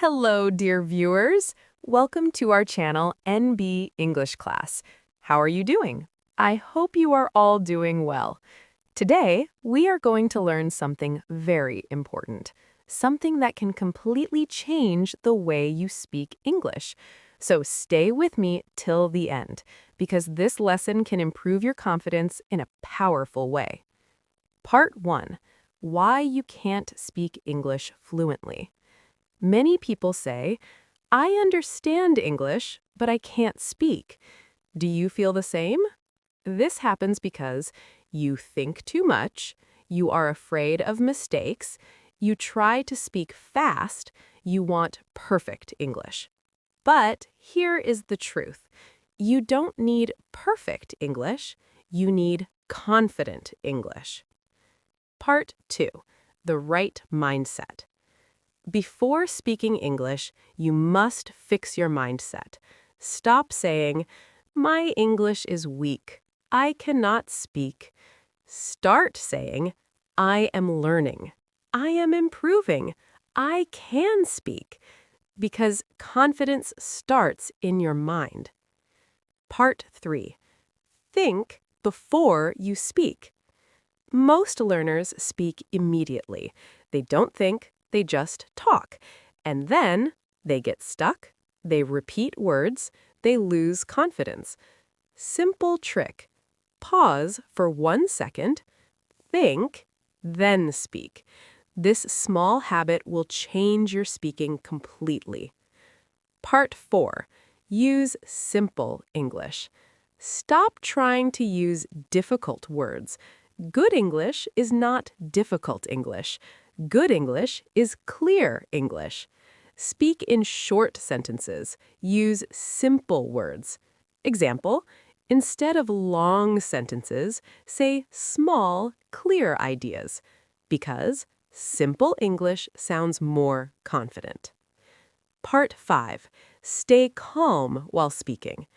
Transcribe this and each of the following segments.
Hello, dear viewers. Welcome to our channel, NB English Class. How are you doing? I hope you are all doing well. Today, we are going to learn something very important, something that can completely change the way you speak English. So stay with me till the end, because this lesson can improve your confidence in a powerful way. Part 1. Why you can't speak English fluently. Many people say, I understand English, but I can't speak. Do you feel the same? This happens because you think too much, you are afraid of mistakes, you try to speak fast, you want perfect English. But here is the truth. You don't need perfect English, you need confident English. Part 2. The right mindset. Before speaking English, you must fix your mindset. Stop saying, my English is weak. I cannot speak. Start saying, I am learning. I am improving. I can speak. Because confidence starts in your mind. Part 3. Think before you speak. Most learners speak immediately. They don't think. They just talk. And then they get stuck, they repeat words, they lose confidence. Simple trick. Pause for 1 second, think, then speak. This small habit will change your speaking completely. Part 4. Use simple English. Stop trying to use difficult words. Good English is not difficult English. Good English is clear English. Speak in short sentences. Use simple words. Example, instead of long sentences, say small, clear ideas, because simple English sounds more confident. Part 5. Stay calm while speaking.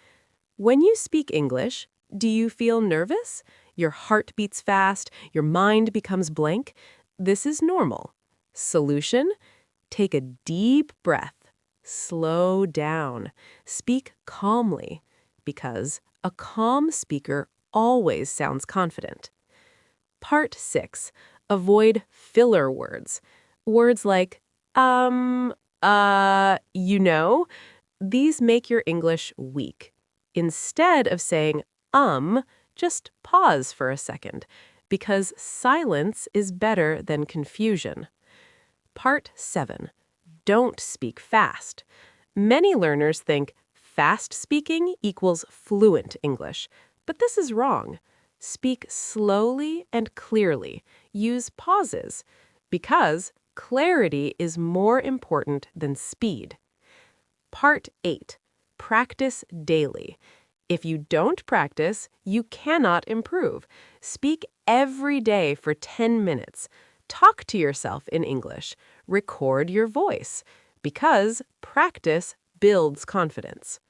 When you speak English, do you feel nervous? Your heart beats fast, your mind becomes blank? This is normal. Solution? Take a deep breath. Slow down. Speak calmly, because a calm speaker always sounds confident. Part 6. Avoid filler words. Words like, you know, these make your English weak. Instead of saying, just pause for a second, because silence is better than confusion. Part 7. Don't speak fast. Many learners think fast speaking equals fluent English, but this is wrong. Speak slowly and clearly. Use pauses, because clarity is more important than speed. Part 8. Practice daily. If you don't practice, you cannot improve. Speak every day for 10 minutes. Talk to yourself in English. Record your voice, because practice builds confidence.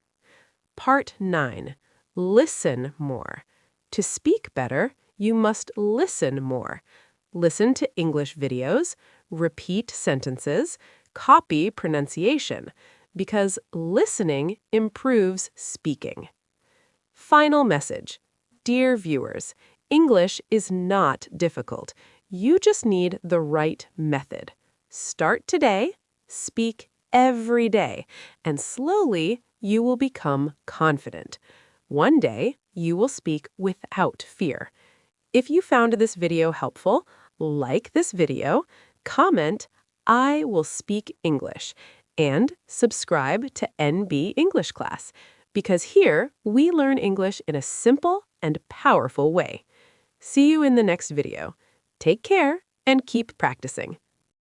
Part 9. Listen more. To speak better, you must listen more. Listen to English videos, repeat sentences, copy pronunciation, because listening improves speaking. Final message. Dear viewers, English is not difficult. You just need the right method. Start today, speak every day, and slowly you will become confident. One day, you will speak without fear. If you found this video helpful, like this video, comment, I will speak English, and subscribe to NB English Class, because here we learn English in a simple and powerful way. See you in the next video. Take care and keep practicing.